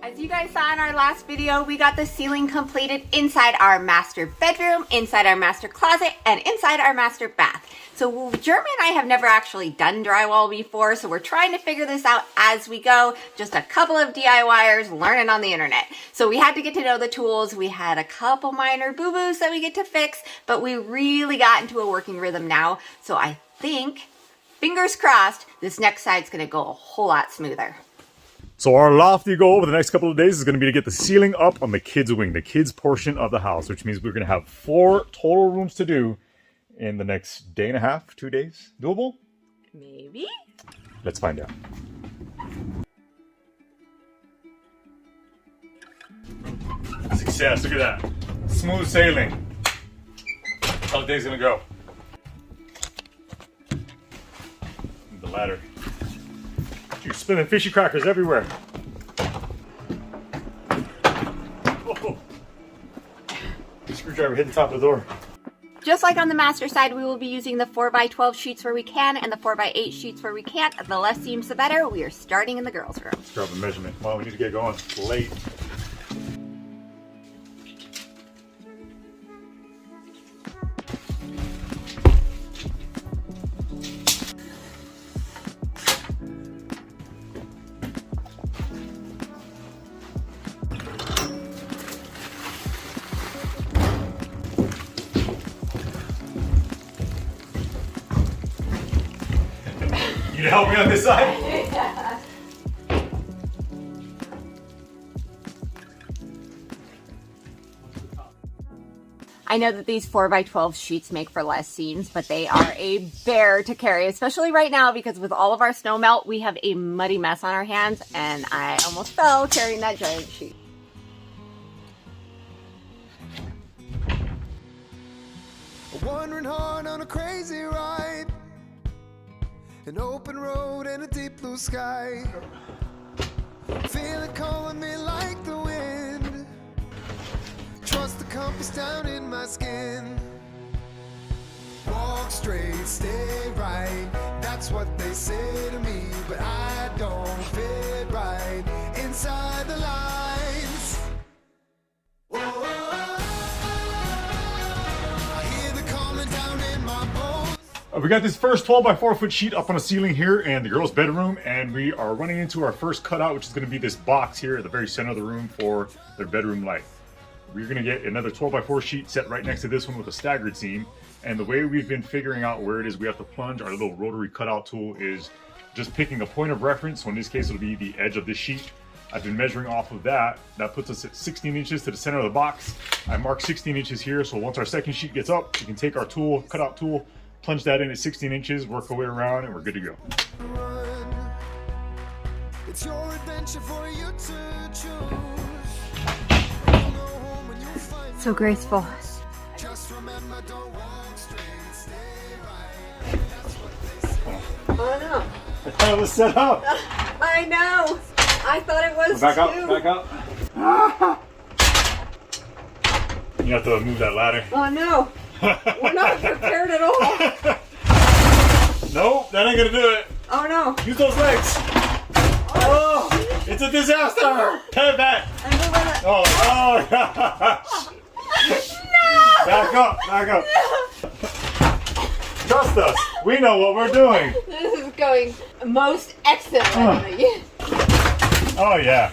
As you guys saw in our last video, we got the ceiling completed inside our master bedroom, inside our master closet, and inside our master bath. So Jeremy and I have never actually done drywall before, so we're trying to figure this out as we go. Just a couple of DIYers learning on the internet. So we had to get to know the tools. We had a couple minor boo-boos that we get to fix, but we really got into a working rhythm now. So I think, fingers crossed, this next side's gonna go a whole lot smoother. So our lofty goal over the next couple of days is going to be to get the ceiling up on the kids' wing, the kids' portion of the house, which means we're going to have 4 total rooms to do in the next day and a half, 2 days. Doable? Maybe? Let's find out. Success, look at that. Smooth sailing. How the day's going to go. The ladder. You're spinning fishy crackers everywhere. Oh. Screwdriver hit the top of the door. Just like on the master side, we will be using the 4x12 sheets where we can and the 4x8 sheets where we can't. The less seams, the better. We are starting in the girls' room. Let's grab a measurement. Well, we need to get going. It's late. You help me on this side? Yeah. I know that these 4x12 sheets make for less seams, but they are a bear to carry, especially right now because with all of our snow melt, we have a muddy mess on our hands, and I almost fell carrying that giant sheet. Wandering hard on a crazy ride, an open road and a deep blue sky. Feel it calling me like the wind. Trust the compass down in my skin. Walk straight, stay right. That's what they say to me, but I don't fit right inside the lines. Whoa. We got this first 12x4 foot sheet up on a ceiling here in the girls' bedroom, and we are running into our first cutout, which is going to be this box here at the very center of the room for their bedroom light. We're going to get another 12x4 sheet set right next to this one with a staggered seam, and the way we've been figuring out where it is we have to plunge our little rotary cutout tool is just picking a point of reference. So in this case it'll be the edge of this sheet. I've been measuring off of that. That puts us at 16 inches to the center of the box. I marked 16 inches here, so once our second sheet gets up, we can take our tool, cutout tool, plunge that in at 16 inches, work our way around, and we're good to go. It's your adventure for you to choose. So graceful. Just remember, don't walk straight, stay right. That's what they say. Oh no. I thought it was set up. I know. I thought it was Back too. up, back up. You have to move that ladder. Oh no. We're not prepared at all. No, that ain't gonna do it. Oh no. Use those legs. Oh, it's a disaster. Pivot. Oh gosh. No. Back up, back up. Trust us. We know what we're doing. This is going most excellently. Oh yeah.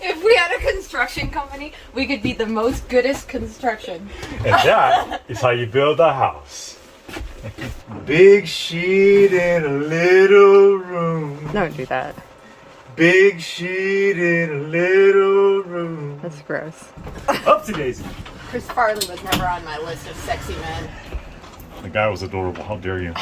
If we had a construction company, we could be the most goodest construction. And that is how you build a house. Big sheet in a little room. Don't do that. Big sheet in a little room. That's gross. Upsy daisy. Chris Farley was never on my list of sexy men. The guy was adorable. How dare you?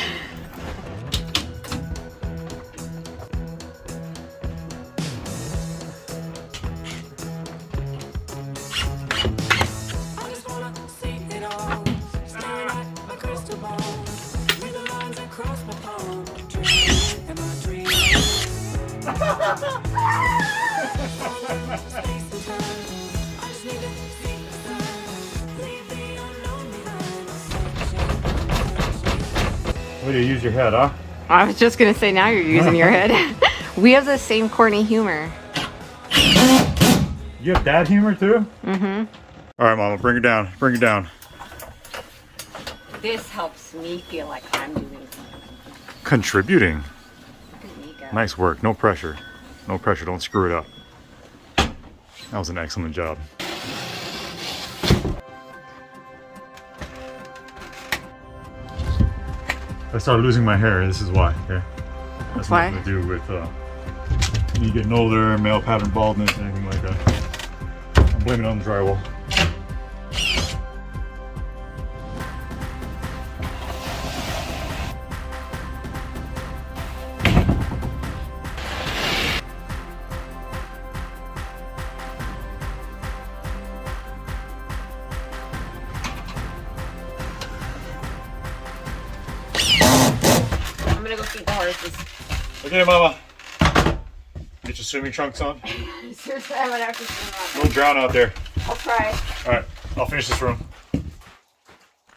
Way to use your head, huh? I was just gonna say, now you're using your head. We have the same corny humor. You have dad humor too? Mm-hmm. All right, Mama, bring it down. Bring it down. This helps me feel like I'm doing something. Contributing. Look at me go. Nice work. No pressure. No pressure. Don't screw it up. That was an excellent job. I started losing my hair. This is why. Okay. That's Why? nothing to do with me getting older, male pattern baldness, anything like that. I'm blaming it on the drywall. I'm gonna go feed the horses. Okay, Mama. Get your swimming trunks on. Seriously, I'm gonna have to swim out. Don't drown out there. I'll try. All right, I'll finish this room.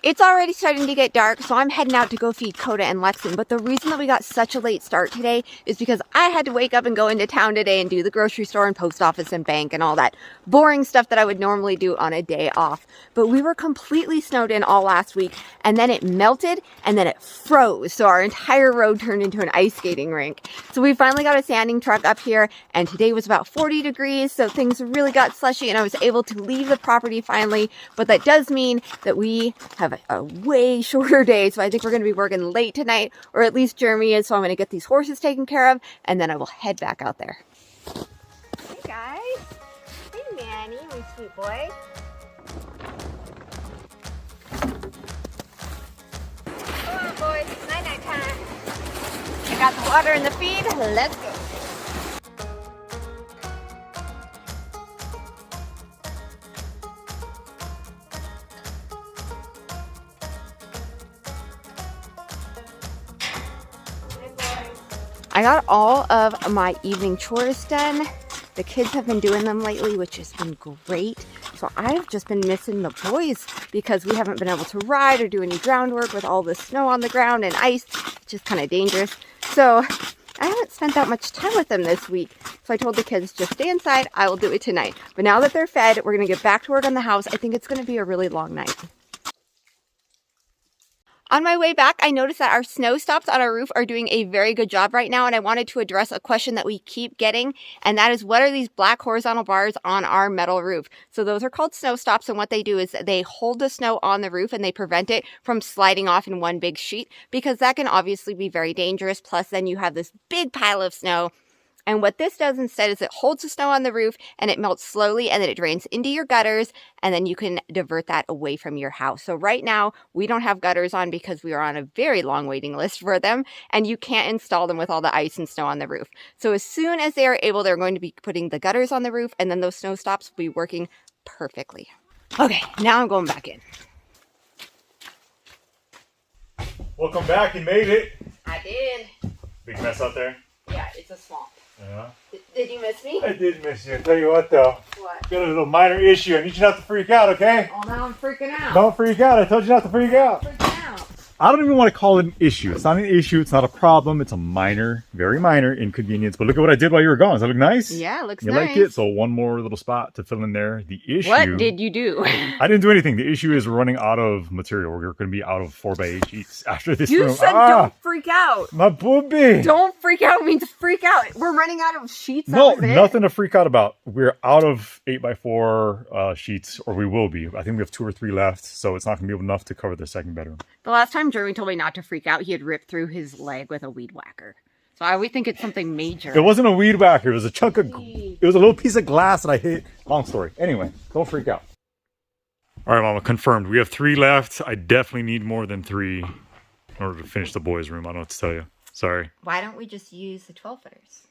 It's already starting to get dark, so I'm heading out to go feed Coda and Lexon. But the reason that we got such a late start today is because I had to wake up and go into town today and do the grocery store and post office and bank and all that boring stuff that I would normally do on a day off. But we were completely snowed in all last week, and then it melted and then it froze. So our entire road turned into an ice skating rink. So we finally got a sanding truck up here, and today was about 40 degrees, so things really got slushy and I was able to leave the property finally. But that does mean that we have a way shorter day, so I think we're going to be working late tonight, or at least Jeremy is, so I'm going to get these horses taken care of, and then I will head back out there. Hey guys! Hey Manny, my sweet boy. Come on boys, it's night-night time. I got the water and the feed, let's go. I got all of my evening chores done. The kids have been doing them lately, which has been great. So I've just been missing the boys because we haven't been able to ride or do any ground work with all the snow on the ground and ice, which is kind of dangerous. So I haven't spent that much time with them this week. So I told the kids, just stay inside, I will do it tonight. But now that they're fed, we're gonna get back to work on the house. I think it's gonna be a really long night. On my way back, I noticed that our snow stops on our roof are doing a very good job right now, and I wanted to address a question that we keep getting, and that is, what are these black horizontal bars on our metal roof? So those are called snow stops, and what they do is they hold the snow on the roof and they prevent it from sliding off in one big sheet, because that can obviously be very dangerous. Plus then you have this big pile of snow. And what this does instead is it holds the snow on the roof and it melts slowly, and then it drains into your gutters, and then you can divert that away from your house. So right now we don't have gutters on because we are on a very long waiting list for them, and you can't install them with all the ice and snow on the roof. So as soon as they are able, they're going to be putting the gutters on the roof, and then those snow stops will be working perfectly. Okay, now I'm going back in. Welcome back. You made it. I did. Big mess out there. Yeah, it's a swamp. Yeah. Did you miss me? I did miss you. I tell you what, though. What? Got a little minor issue. I need you not to freak out, okay? Oh, now I'm freaking out. Don't freak out. I told you not to freak out. Freaking out. I don't even want to call it an issue. It's not an issue. It's not a problem. It's a minor, very minor inconvenience. But look at what I did while you were gone. Does that look nice? Yeah, it looks you nice. like it? So one more little spot to fill in there. The issue. What did you do? I didn't do anything. The issue is we're running out of material. We're going to be out of 4x8 sheets after this You room. said don't freak out. My booby. Don't freak out means freak out. We're running out of sheets. No, nothing to freak out about. We're out of 8x4 sheets, or we will be. I think we have 2 or 3 left, so it's not going to be enough to cover the second bedroom. The last time Jeremy told me not to freak out, he had ripped through his leg with a weed whacker. So I would think it's something major. It wasn't a weed whacker. It was a chunk of... It was a little piece of glass that I hit. Long story. Anyway, don't freak out. All right, Mama, confirmed. We have 3 left. I definitely need more than 3 in order to finish the boys' room. I don't know what to tell you. Sorry. Why don't we just use the 12-footers?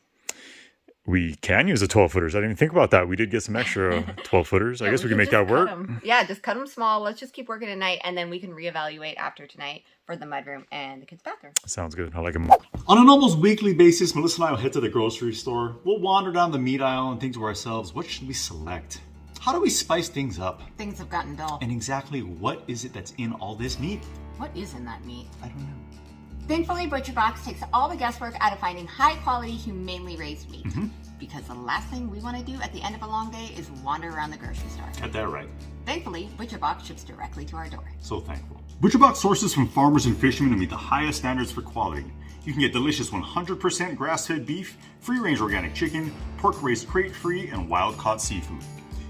We can use the 12-footers. I didn't even think about that. We did get some extra 12-footers. I guess we can make that work. Yeah, just cut them small. Let's just keep working tonight, and then we can reevaluate after tonight for the mudroom and the kids' bathroom. Sounds good. I like them. On an almost weekly basis, Melissa and I will head to the grocery store. We'll wander down the meat aisle and think to ourselves, what should we select? How do we spice things up? Things have gotten dull. And exactly what is it that's in all this meat? What is in that meat? I don't know. Thankfully, ButcherBox takes all the guesswork out of finding high-quality, humanely raised meat. because the last thing we want to do at the end of a long day is wander around the grocery store. Got that right. Thankfully, ButcherBox ships directly to our door. So thankful. ButcherBox sources from farmers and fishermen to meet the highest standards for quality. You can get delicious 100% grass-fed beef, free-range organic chicken, pork-raised crate-free, and wild-caught seafood.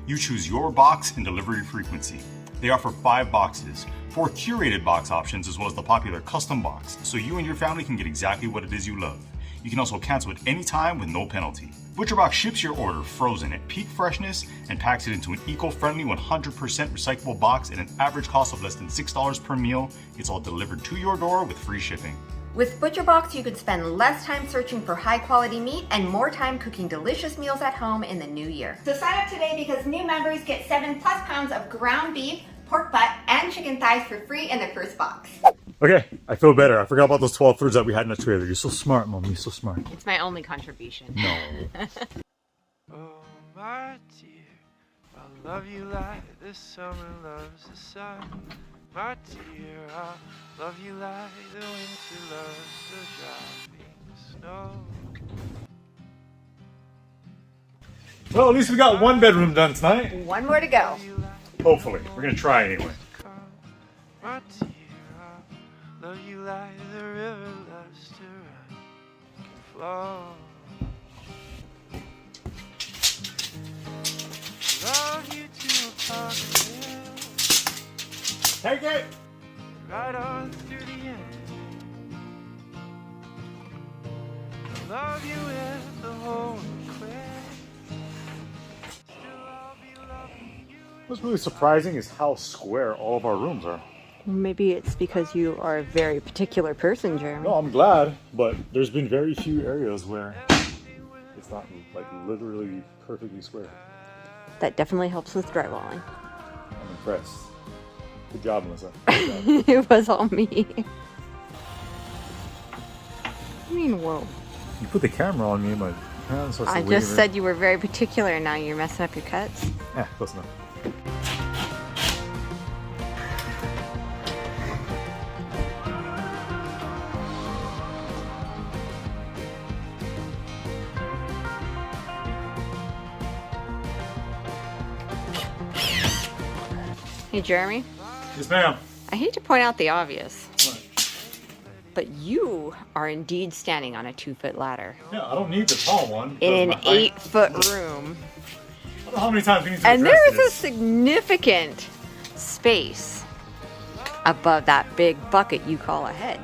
You choose your box and delivery frequency. They offer 5 boxes, 4 curated box options, as well as the popular custom box, so you and your family can get exactly what it is you love. You can also cancel at any time with no penalty. ButcherBox ships your order frozen at peak freshness and packs it into an eco-friendly 100% recyclable box at an average cost of less than $6 per meal. It's all delivered to your door with free shipping. With ButcherBox, you can spend less time searching for high-quality meat and more time cooking delicious meals at home in the new year. So sign up today because new members get 7+ pounds of ground beef, pork butt, and chicken thighs for free in their first box. Okay, I feel better. I forgot about those 12 foods that we had in the trailer. You're so smart, Mom. You're so smart. It's my only contribution. No. Oh, my dear, I love you like the summer loves the sun. My dear, I love you like the winter loves the dropping snow. Well, at least we got one bedroom done tonight. One more to go. Hopefully. We're going to try anyway. My dear, I love you like the river loves to run and flow. Love you to a park hill, Take it! right on through the end. I love you with the whole quest. Still I'll be loving you. What's really surprising is how square all of our rooms are. Maybe it's because you are a very particular person, Jeremy. No, I'm glad, but there's been very few areas where it's not like literally perfectly square. That definitely helps with drywalling. I'm impressed. Good job, Melissa. Good job. It was all me. I mean, whoa. You put the camera on me and my hand starts to I waver. just said you were very particular and now you're messing up your cuts. Yeah, close enough. Hey, Jeremy. Yes, ma'am. I hate to point out the obvious, What? but you are indeed standing on a 2-foot ladder Yeah, I don't need the tall one. in because an my height- 8-foot room. I don't know how many times we need to And address there is a this. significant space above that big bucket you call a head.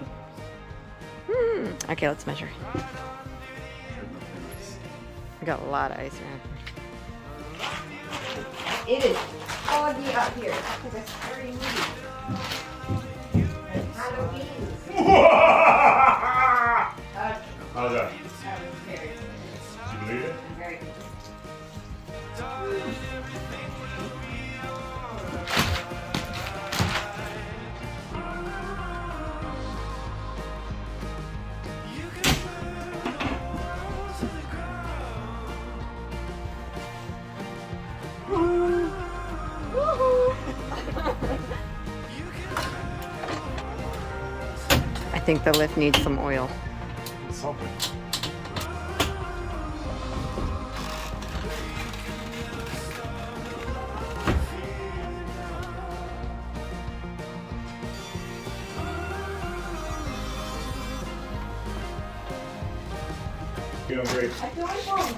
Okay, let's measure. We got a lot of ice around here. It is foggy out here because it's very moody. And Halloween. How's that? That was very good. Do you believe it? Very good. I think the lift needs some oil. It's something. Doing great. I feel like I'm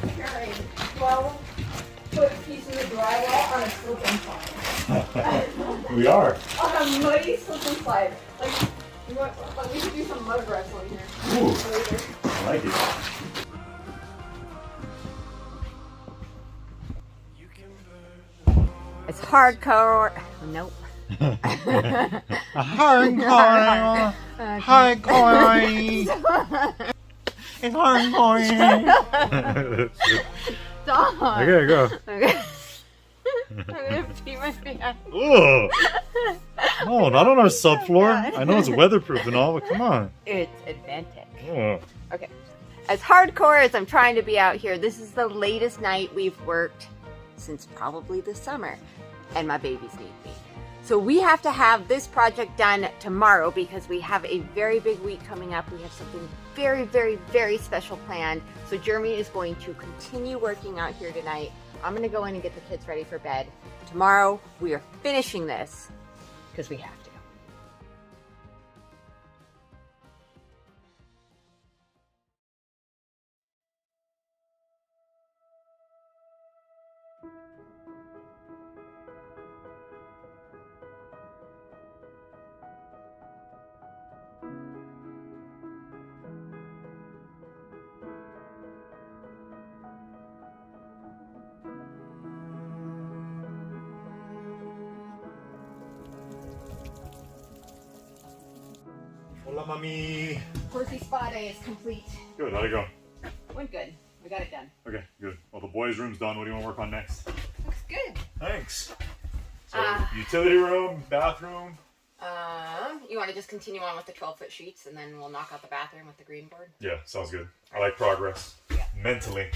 carrying 12-foot pieces of drywall on a slip and slide. We are. On a muddy slip and slide. Like we should do some mud wrestling here. Ooh, Later. I like it. It's hardcore. Nope. Hardcore. It's hardcore. Stop. I gotta go. Okay. I'm gonna pee my pants. Ugh. No, not on our subfloor. I know it's weatherproof and all, but come on. It's advantage. Ugh. Okay. As hardcore as I'm trying to be out here, this is the latest night we've worked since probably the summer, and my babies need me. So we have to have this project done tomorrow because we have a very big week coming up. We have something very, very, very special planned. So Jeremy is going to continue working out here tonight. I'm gonna go in and get the kids ready for bed. Tomorrow, we are finishing this because we have to. Hola, mami. Horsey spa day is complete. Good, how'd it go? Went good. We got it done. Okay, good. Well, the boys' room's done. What do you want to work on next? Looks good. Thanks. So, utility room, bathroom. You want to just continue on with the 12-foot sheets and then we'll knock out the bathroom with the green board? Yeah, sounds good. I like progress. Yeah. Mentally.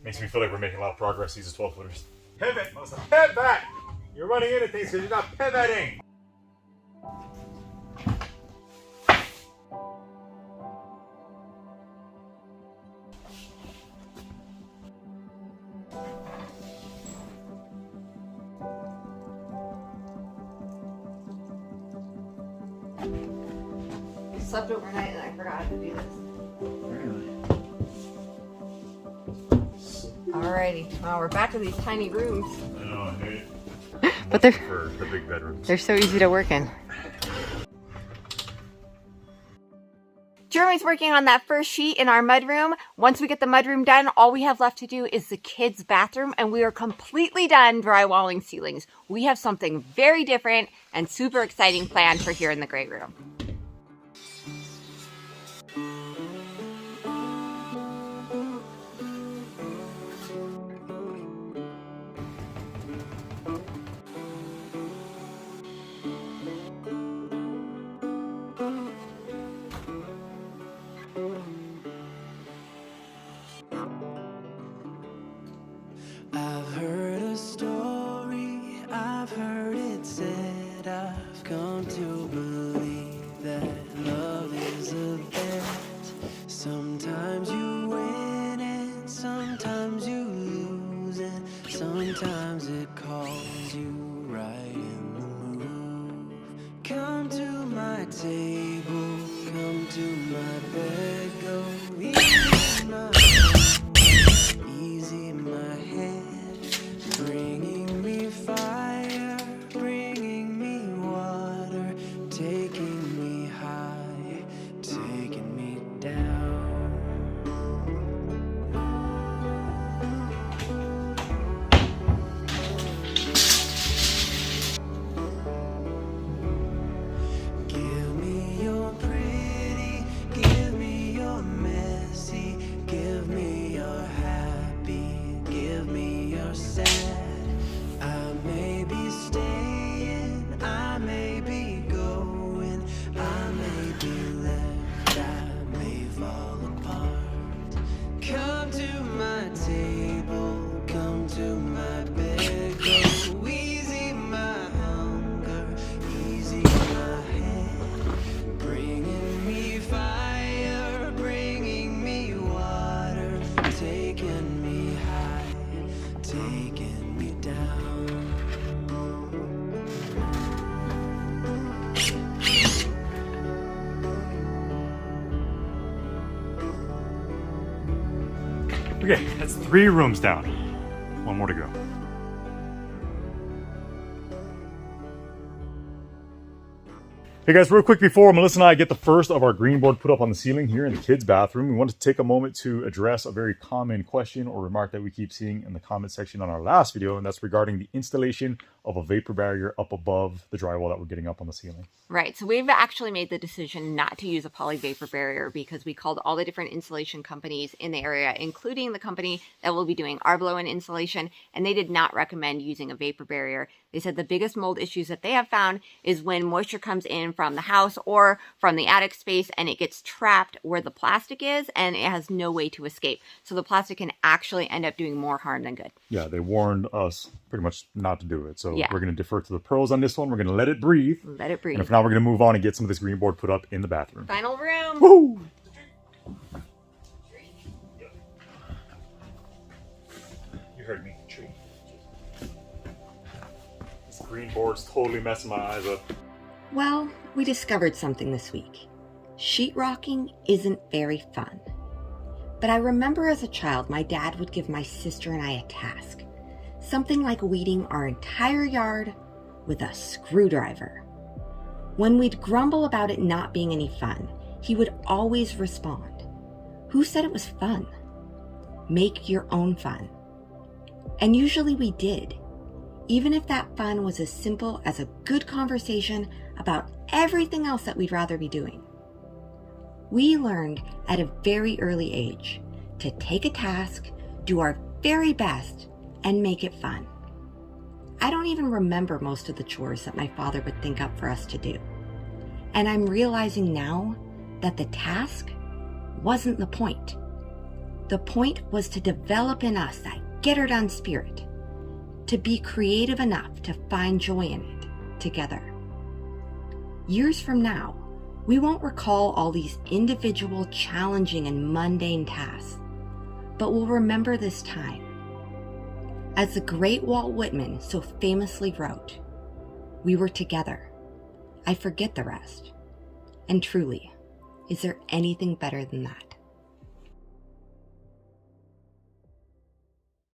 Makes me feel like we're making a lot of progress, these 12-footers. Pivot, Melissa. Pivot! You're running into things because you're not pivoting. I slept overnight and I forgot to do this. Alrighty, well we're back to these tiny rooms. I know, I hate it. But they're For the big bedrooms. They're so easy to work in. Jeremy's working on that first sheet in our mudroom. Once we get the mudroom done, all we have left to do is the kids' bathroom, and we are completely done drywalling ceilings. We have something very different and super exciting planned for here in the great room. I've heard a story, I've heard it said, I've come to believe that love is a bet. Sometimes you win and sometimes you lose, and sometimes it calls you right in the move. Come to my table, come to my bed, go easy my easy my head, bringing me fire, bringing me water, taking me high, taking me down. Give me your pretty, give me your messy, give me your happy, give me your sad. I may be staying, I may be going, I may be left, I may fall apart. Come to my table, come to my bed, go easy my hunger, easy my head, bringing me fire, bringing me water, taking me high, taking me down. Okay, that's 3 rooms down. 1 more to go. Hey guys, real quick before Melissa and I get the first of our green board put up on the ceiling here in the kids' bathroom, we wanted to take a moment to address a very common question or remark that we keep seeing in the comment section on our last video, and that's regarding the installation of a vapor barrier up above the drywall that we're getting up on the ceiling. Right, so we've actually made the decision not to use a poly vapor barrier because we called all the different insulation companies in the area, including the company that will be doing our blow-in insulation, and they did not recommend using a vapor barrier. They said the biggest mold issues that they have found is when moisture comes in from the house or from the attic space, and it gets trapped where the plastic is, and it has no way to escape. So the plastic can actually end up doing more harm than good. Yeah, they warned us pretty much not to do it. So Yeah. we're going to defer to the pros on this one. We're going to let it breathe. Let it breathe. And for now, we're going to move on and get some of this green board put up in the bathroom. Final room. Woo! You heard me, tree. This green board's totally messing my eyes up. Well, we discovered something this week. Sheetrocking isn't very fun. But I remember as a child, my dad would give my sister and I a task. Something like weeding our entire yard with a screwdriver. When we'd grumble about it not being any fun, he would always respond, "Who said it was fun? Make your own fun." And usually we did, even if that fun was as simple as a good conversation about everything else that we'd rather be doing. We learned at a very early age to take a task, do our very best, and make it fun. I don't even remember most of the chores that my father would think up for us to do. And I'm realizing now that the task wasn't the point. The point was to develop in us that get-her-done spirit, to be creative enough to find joy in it together. Years from now, we won't recall all these individual, challenging, and mundane tasks, but we'll remember this time. As the great Walt Whitman so famously wrote, "We were together. I forget the rest." And truly, is there anything better than that?